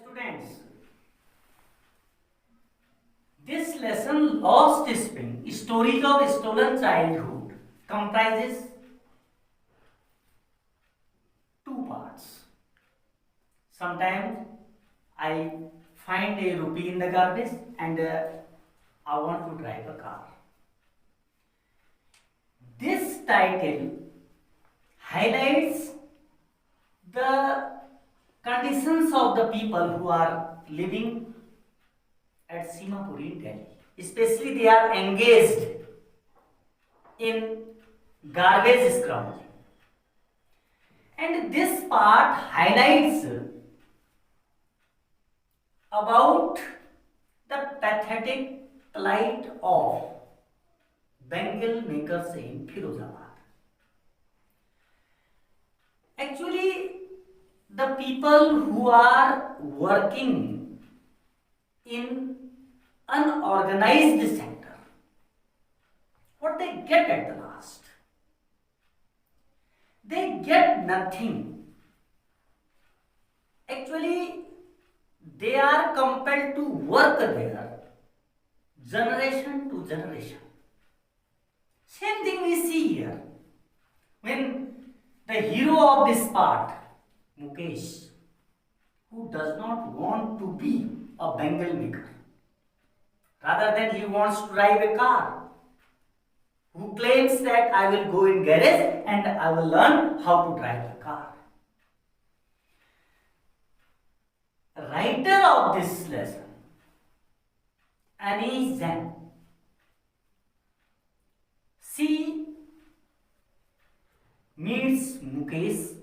Students, this lesson Lost Spring Stories of Stolen Childhood comprises two parts. Sometimes I find a rupee in the garbage and I want to drive a car. This title highlights the conditions of the people who are living at Simapuri, Delhi. Especially they are engaged in garbage scrounging. And this part highlights about the pathetic plight of Bengal makers in Firozabad. Actually, the people who are working in unorganized sector, what they get at the last? They get nothing. Actually, they are compelled to work there generation to generation. Same thing we see here. When the hero of this part, Mukesh, who does not want to be a Bengal maker, rather than he wants to drive a car, who claims that I will go in garage and I will learn how to drive a car. Writer of this lesson, Annie Zen, she meets Mukesh,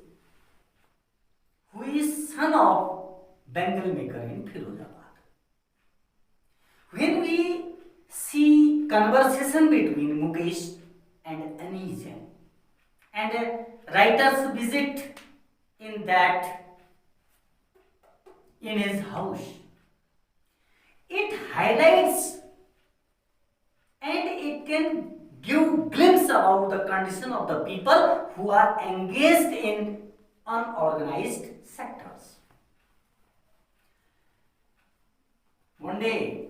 who is son of Bengal maker in Firozabad. When we see conversation between Mukesh and Annie Zen, and writers visit in his house, it highlights and it can give glimpse about the condition of the people who are engaged in unorganized sectors. One day,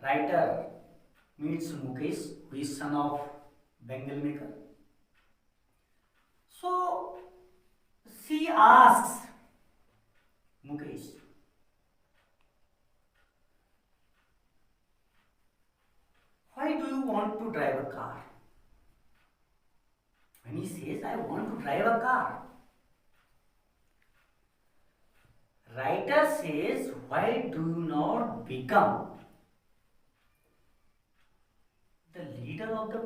writer meets Mukesh, who is son of Bengal maker. So she asks Mukesh, why do you want to drive a car? When he says, I want to drive a car, writer says, why do you not become the leader of the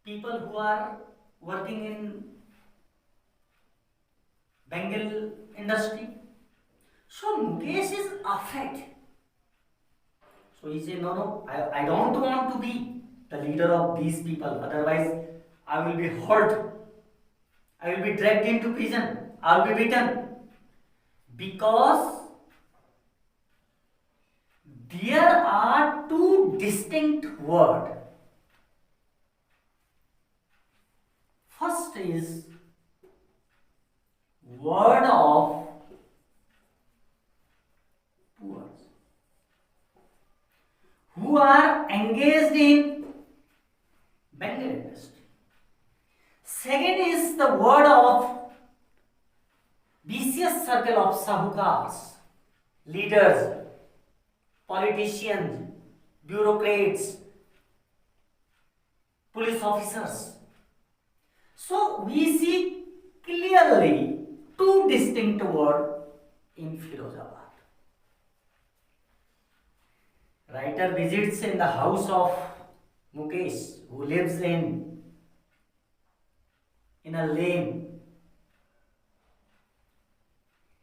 people who are working in Bengal industry? So Mukesh is affected. So he said, no, I don't want to be the leader of these people. Otherwise, I will be hurt. I will be dragged into prison. I will be beaten. Because there are two distinct words. First is word of poor who are engaged in Bengal industry. Second is the word of vicious circle of sahukars, leaders, politicians, bureaucrats, police officers. So we see clearly two distinct words in Firozabad. Writer visits in the house of Mukesh, who lives in a lane,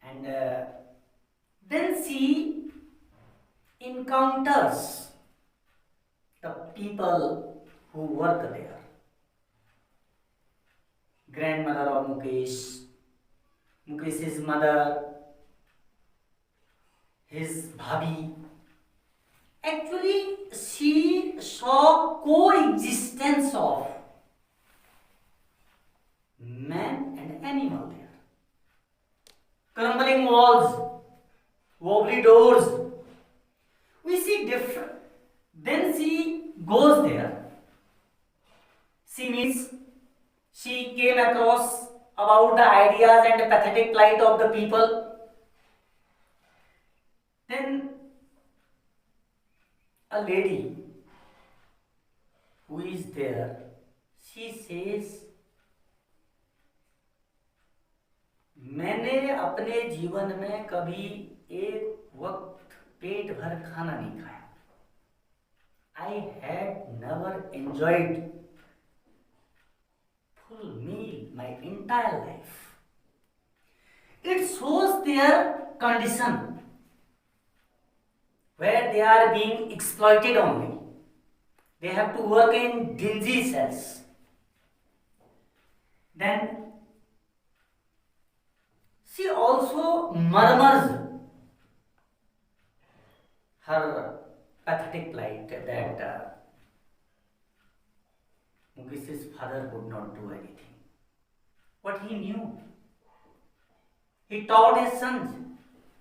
and then she encounters the people who work there. Grandmother of Mukesh, Mukesh's mother, his bhabhi. Actually, she saw coexistence of man and animal there. walls, wobbly doors. We see different. Then she goes there. She meets, she came across about the ideas and the pathetic plight of the people. Then a lady who is there, she says, मैंने अपने जीवन में कभी एक वक्त पेट भर खाना नहीं खाया. I had never enjoyed full meal my entire life. It shows their condition where they are being exploited only. They have to work in dingy cells. Then she also murmurs her pathetic plight that Mukesh's father could not do anything. What he knew, he taught his sons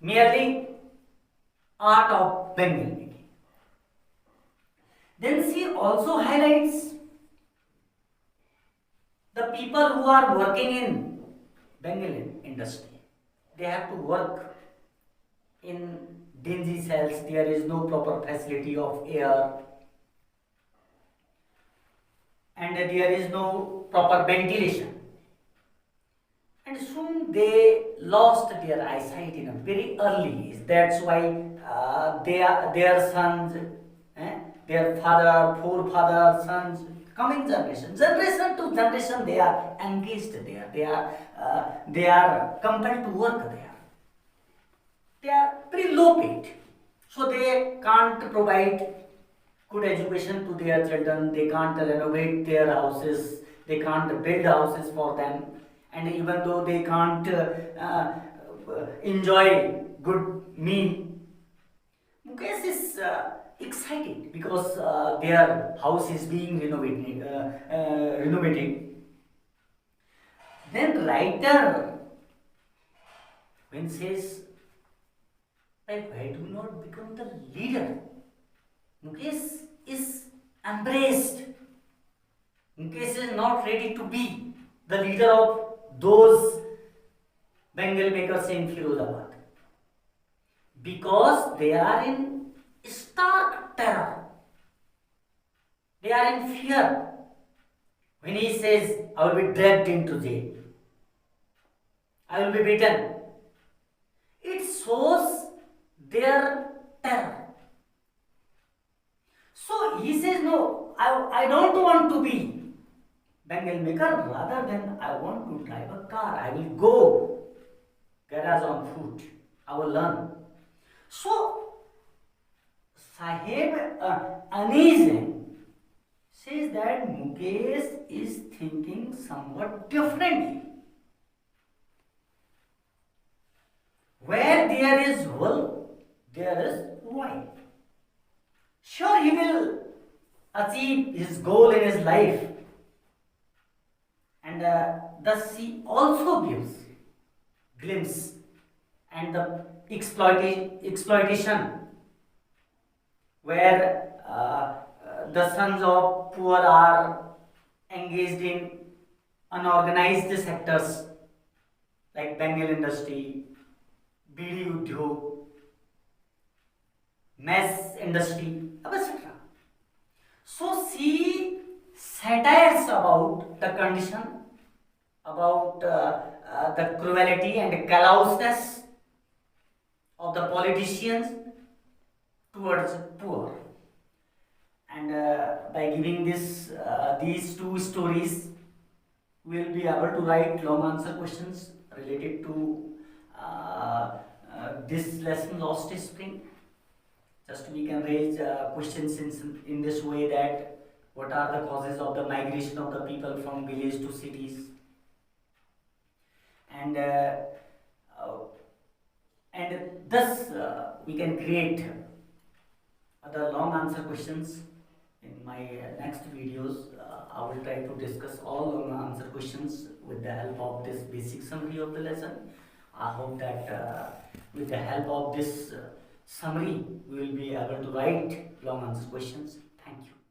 merely art of Bengal making. Then she also highlights the people who are working in Bengal industry. They have to work in dingy cells. There is no proper facility of air, and there is no proper ventilation. And soon they lost their eyesight in a very early age. That's why their sons, their father, forefather, sons, coming generation to generation, they are engaged there. They are compelled to work there. They are very low paid, so they can't provide good education to their children. They can't renovate their houses. They can't build houses for them. And even though they can't enjoy good meal, Mukesh is excited because their house is being renovated. Then writer, when says, why do not become the leader? Mukesh is embraced. Mukesh is not ready to be the leader of those Bengal makers in Firozabad because they are in stark terror. They are in fear. When he says, I will be dragged into jail, I will be beaten, it shows their terror. So he says, no, I don't want to be Bengal maker, rather than I want to drive a car. I will go garage on foot. I will learn. So Sahib Anees says that Mukesh is thinking somewhat differently. Where there is will, there is why. Sure, he will achieve his goal in his life. And thus he also gives glimpse and the exploitation where the sons of poor are engaged in unorganized sectors like Bengal industry, Bidi Udyog, mess industry, etc. So she satires about the condition, about the cruelty and callousness of the politicians towards poor. And by giving these two stories, we will be able to write long answer questions related to this lesson, Lost Spring. Just we can raise questions in this way that what are the causes of the migration of the people from village to cities, and thus we can create other long answer questions. In my next videos, I will try to discuss all long answer questions with the help of this basic summary of the lesson. I hope that with the help of this summary, we will be able to write long answer questions. Thank you.